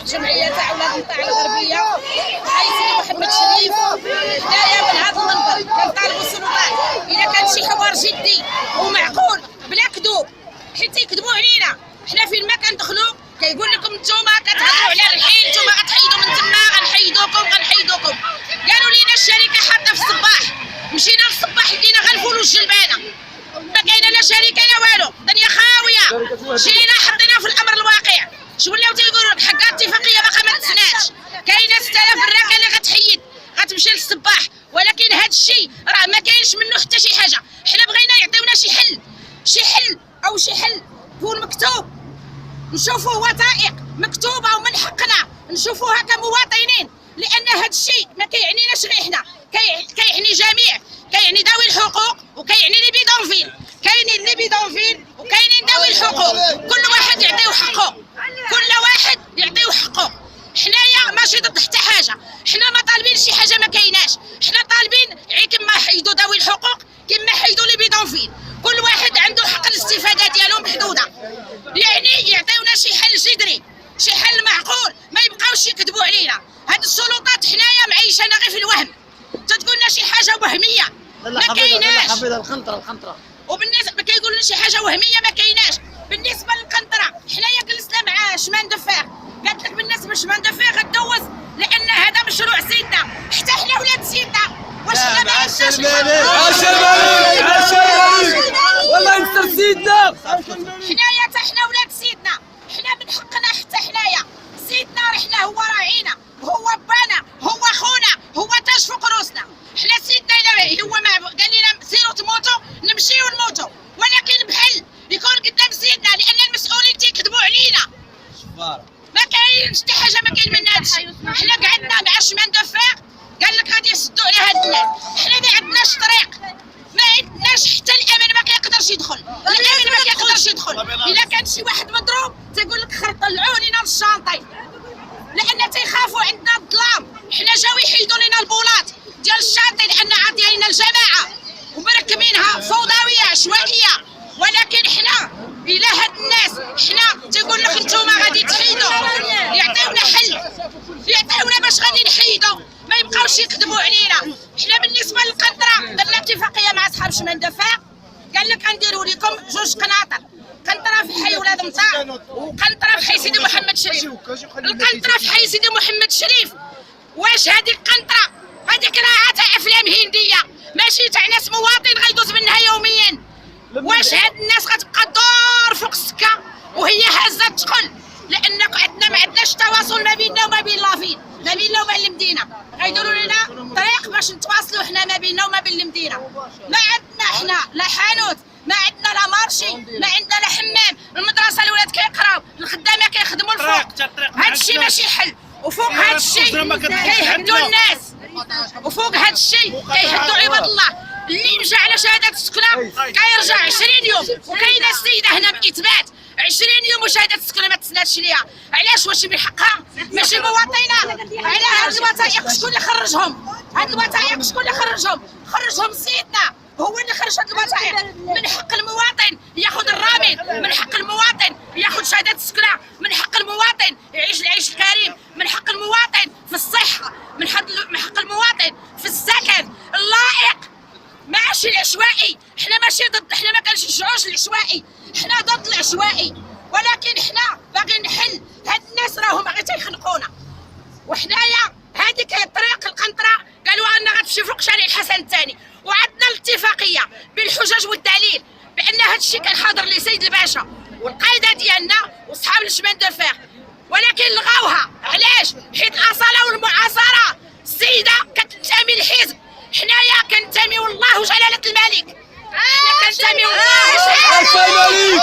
الجمعيه تاع ولاد النطاع الغربيه حي سيدي محمد شريف. حنايا من هذا المنبر كنطالبوا السلطات اذا كان شي حوار جدي ومعقول بلا كذوب، حيت تيكذبوا علينا. حنا فين ما كندخلوا كيقول لكم نتوما كتهضروا على الرحيل، نتوما غتحيدوا من تما، غنحيدوكم. قالوا لينا الشركه حاطه في الصباح، مشينا للصباح لقينا غير الفول والجلبانه، ما كاينه لا شركه لا والو، الدنيا خاويه. جينا حطينا في الامر الواقع، شو ولاو تيقولوا لك حق الاتفاقيه باقا ما تسناش، كاينه 6000 الراكه اللي غتحيد غتمشي للصباح، ولكن هذا الشيء راه ما كاينش منه حتى شي حاجه. حنا بغينا يعطيونا شي حل او شي حل يكون مكتوب، نشوفوه وثائق مكتوبه ومن حقنا نشوفوها كمواطنين، لان هذا الشيء ما كيعنيناش غير حنا، كيعني جميع، كيعني ذوي الحقوق وكيعني لي بيدونفيل، كاينين لي بيدونفيل وكاينين ذوي الحقوق، كل واحد يعطيو حقه، حنايا ماشي ضد حتى حاجه، حنا ما طالبين شي حاجه ما كايناش، حنا طالبين كما حيدوا ذوي الحقوق كما حيدوا لي بيدونفيل، كل واحد عنده حق الاستفاده ديالو محدوده، يعني يعطيونا شي حل جذري، شي حل معقول، ما يبقاوش يكذبوا علينا. هاد السلطات حنايا معيشانا غير في الوهم، تتقولنا شي حاجه وهميه ما كايناش. القنطره وبالنسبه كيقولوا شي حاجه وهميه ما كايناش. بالنسبه للقنطره حنايا جلسنا مع شمان دفاغ، قالت لك بالنسبه لشمان دفاغ غدوز لان هذا مشروع سيدنا، حتى حنا ولاد سيدنا. واش حنا ما عندناش والله ينصر سيدنا. حنايا حتى حنا ولاد سيدنا، حنا من حقنا حتى حنايا سيدنا، رحنا هو راعينا، هو بانا، هو خونا، هو تاج فوق روسنا. حنا سيدنا هو ما قال لنا سيروا تموتوا نمشيو نموتوا، ولكن بحل يكون قدام سيدنا، لان المسؤولين تيكذبوا علينا. ما كاينش حتى حاجه، ما كاين من هذا الشيء. حنا قعدنا مع شمان دفاق قال لك غادي يسدوا على هاد الناس، حنا ما عندناش طريق، ما عندناش حتى الامن ما كيقدرش يدخل، الامن ما كيقدرش يدخل. الا كان شي واحد مضروب تيقول لك طلعوني لنا للشانطي، لان تيخافوا عندنا الظلام. حنا جاو يحيدوا لنا البولات ديال الشانطي لان عاطيين الجماعه ومركبينها فوضويه عشوائيه، ولكن حنا الى هاد الناس حنا تيقول لك نتوما غادي تحيدوا، يعطيونا حل، يعطيونا باش غادي نحيدوا، ما يبقاوش يكذبوا علينا. حنا بالنسبه للقنطره درنا اتفاقيه مع اصحاب شمان دفاق، قال لك غنديروا لكم 2 قناطر، قنطره في حي ولاد النطاع وقنطره في حي سيدي محمد شريف. القنطره في حي سيدي محمد شريف واش هذه القنطره هذيك راه تاع افلام هنديه، ماشي تاع ناس مواطن غيدوز منها يوميا. واش هاد الناس غتبقى دور فوق السكه وهي هازه الثقل؟ لان عندنا ما عندناش تواصل ما بيننا وما بين لافين، ما بيننا وما بين المدينه، غيديروا لنا طريق باش نتواصلوا حنا ما بيننا وما بين المدينه. ما عندنا حنا لا حانوت، ما عندنا لا مارشي، ما عندنا لا حمام، المدرسه الولاد كيقراو، الخدامه كيخدموا الفوق. هاد الشيء ماشي حل، وفوق هاد الشيء كيهدوا الناس، وفوق هاد الشيء كيهدوا عباد الله. اللي مشى على شهاده السكنه كيرجع 20 يوم، وكاينه السيده هنا باثبات 20 يوم وشهاده السكنه ما تسناتش ليها. علاش؟ واش من حقها؟ ماشي مواطنه. على هاد الوثائق شكون اللي خرجهم؟ هاد الوثائق شكون اللي خرجهم؟ خرجهم سيدنا، هو اللي خرج هاد الوثائق. من حق المواطن ياخذ الرامد، من حق المواطن ياخذ شهاده السكنه، من حق المواطن يعيش العيش الكريم، من حق المواطن في الصحه، من حق المواطن في السكن اللائق، ماشي العشوائي. حنا ماشي ضد، حنا ما كنشجعوش العشوائي، حنا ضد العشوائي، ولكن حنا باغيين نحل. هاد الناس راهم غير تيخنقونا، وحنايا هذيك طريق القنطره قالوا انها غتمشي فوق شارع الحسن الثاني، وعندنا الاتفاقيه بالحجج والدليل بان هذا الشيء كان حاضر لسيد الباشا والقايده ديالنا وصحاب الشمان دفاع، ولكن لغاوها. علاش؟ حيت الاصاله والمعاصره السيده كتنتمي للحزب، حنايا كنتمي والله وجلاله الملك، حنا كنتمي والله وجلاله الملك.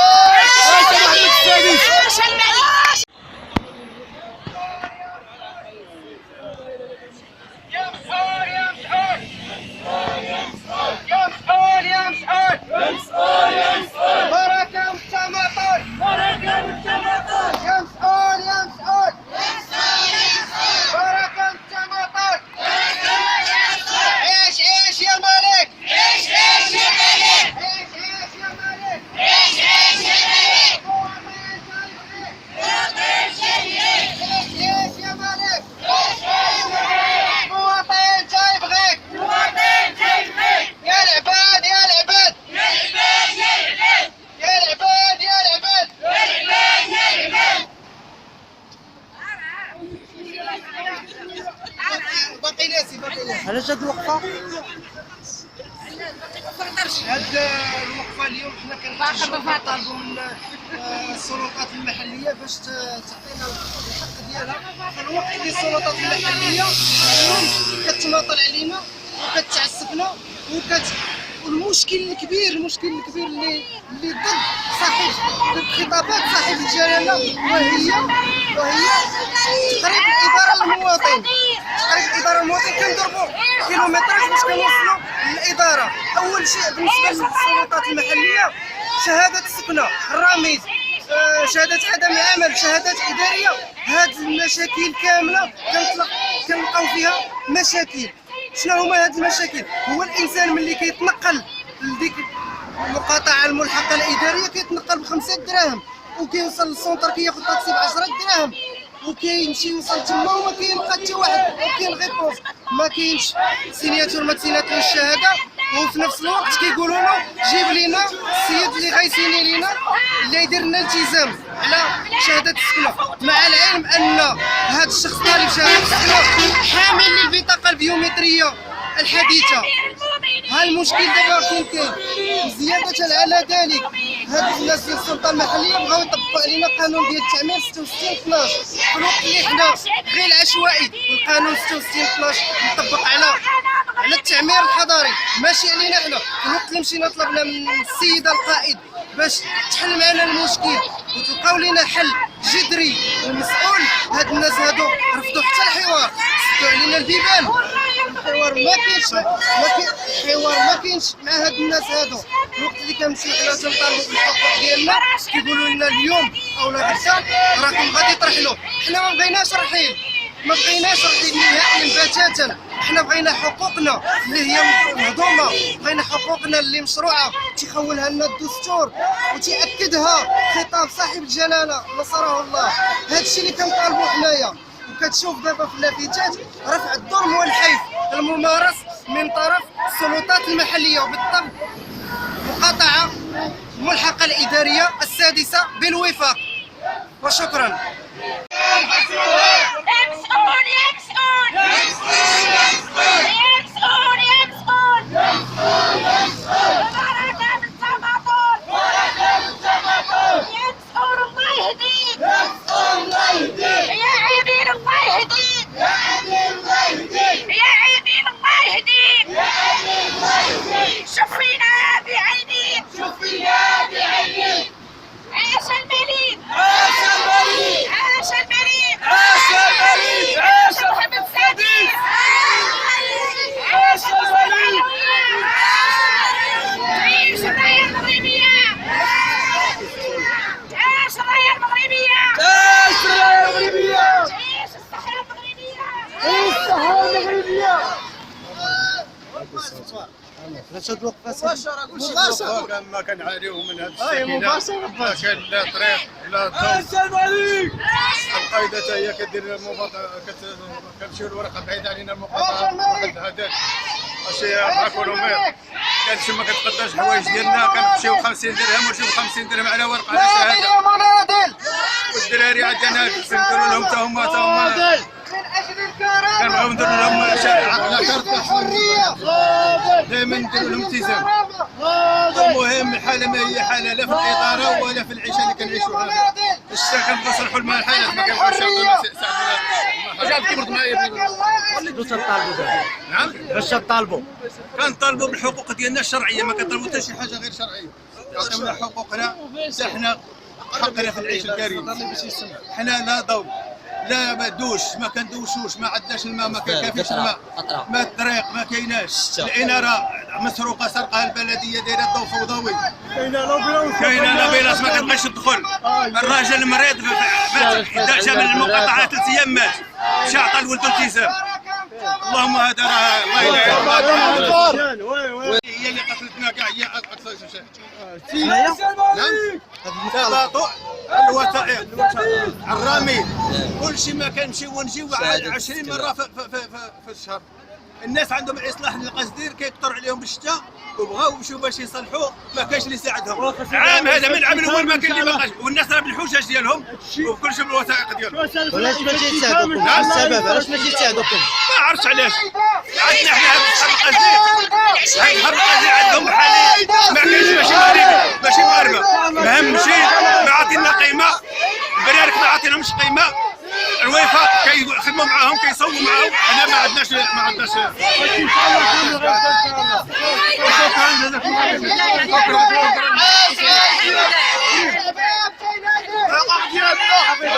بركة والتماطل، بركة والتماطل، يا مسؤول علاش هاد الوقفه؟ هاد الوقفه اليوم حنا كنطالبوا من السلطات المحليه باش تعطينا الحق ديالها في الوقت اللي السلطات المحليه اليوم كتماطل علينا وكتعسفنا والمشكل الكبير اللي ضد خطابات صاحب الجلاله وهي تقريب الاداره للمواطن. كنضربوا كيلومترات باش كنوصلوا للاداره. اول شيء بالنسبه للسلطات المحليه شهاده السكنه، الرميز، شهادات عدم العمل، شهادات اداريه. هاد المشاكل كامله كنلقاو فيها مشاكل. شنو هما هاد المشاكل؟ هو الانسان ملي كيتنقل لديك المقاطعه الملحقه الاداريه كيتنقل ب5 دراهم وكيوصل للسونتر كياخذ طاكسي ب10 دراهم وكيمشي يوصل تما وما كيلقى حتى واحد كيلغي بوست، ما كاينش سيناتور، ما تسيناتورش الشهاده. وفي نفس الوقت كيقولوا له جيب لينا السيد اللي غيسيني لينا اللي يدير لنا التزام على شهاده السكنه، مع العلم ان هذا الشخص طالب شهاده السكنه حامل للبطاقه البيومتريه الحديثه. ها المشكل دابا فين كاين. زياده على ذلك هاد الناس ديال السلطه المحليه بغاو يطبقوا علينا قانون ديال التعمير 66/12 في الوقت اللي حنا غير العشوائي. والقانون 66/12 مطبق على التعمير الحضري ماشي علينا حنا. في الوقت اللي مشينا طلبنا من السيده القائد باش تحل معنا المشكل وتلقاو لنا حل جذري ومسؤول، هاد الناس هادو رفضوا حتى الحوار، سدوا علينا البيبان. الحوار ما كاينش مع هاد الناس هادو. الوقت اللي كنمشيو حنا تنطالبوا بالحقوق ديالنا كيقولوا لنا اليوم او لا غدا راكم غادي ترحلوا. حنا ما بغيناش رحيل نهائيا بتاتا. حنا بغينا حقوقنا اللي هي مهضومه، بغينا حقوقنا اللي مشروعه تيخولها لنا الدستور وتيأكدها خطاب صاحب الجلاله نصره الله. هذا الشيء اللي كنطالبوا حنايا. وكتشوف دابا في اللافتات رفع الظلم والحيف الممارس من طرف السلطات المحليه وبالضبط مقاطعه الملحقه الاداريه السادسه بالوفاق. وشكرا. مباشرة ما كنعانيو من هذه السكينة. ما كان لا طريق لا ضوء. السلام عليك. القايدة حتى هي كدير كتمشيو الورقة بعيدة علينا المقاطعة واحد الهدف ماشي 4 كيلومتر. كانت تما كتقداش الحوايج ديالنا كنمشيو 50 درهم ونجيو 50 درهم على ورقة على شهادة. والدراري عندنا كنديروا لهم حتى هما كنبغيو نديرو لهم كارت الحريه، دائما نديرو لهم التزام. المهم الحاله ما هي حاله لا في الاداره ولا في العيشه اللي كنعيشوها. الشتا كنبغيو نصلحوا لهم الحالات، ما كنبغيوش يعطونا ساعدونا. كبرت معايا باش تطالبوا نعم باش تطالبوا كنطالبوا بالحقوق ديالنا الشرعيه، ما كنطالبوا حتى شي حاجه غير شرعيه. يعطيونا حقوقنا حتى حنا حقنا في العيش الكريم. حنا لا ضوء لا ما دوش، ما كندوشوش، ما عندناش الماء، ما كاينش الماء، ما الطريق ما كايناش، الاناره مسروقه سرقها البلديه دايره الضوء فوضوي، كاينه لابيلاس ما كنبقاش تدخل. الراجل مريض جا من المقاطعه 3 ايام مات، مشى عطى لولدو التزام. اللهم هذا راه الله يلعن هي اللي قتلتنا كاع، هي قتلت نعم تباطؤ الوثائق الرميد كل شيء. ما كنمشيو ونجيو 20 مره في الشهر. الناس عندهم اصلاح للقصدير كيكثر عليهم بالشتاء وبغاو يمشيو باش يصلحوا، ما كاينش اللي يساعدهم. عام هذا من العام الاول ما كاين اللي ما بقاش، والناس راه بالحجج ديالهم وكل شيء بالوثائق ديالهم. علاش ما جيتش تساعدوكم؟ شنو السبب؟ علاش ما جيتش تساعدوكم؟ ما عرفتش علاش. عندنا حنا هاد الحرب الازلي، هاد الحرب الازلي عندهم حاليا ما كاينش ماشي مغاربه، اهم شيء ما عاطينا قيمه، البرارك ما عاطينهمش قيمه، الوفاق كيخدموا معاهم كيصوموا معاهم، حنا ما عندناش شكرا جزاكم الله خير.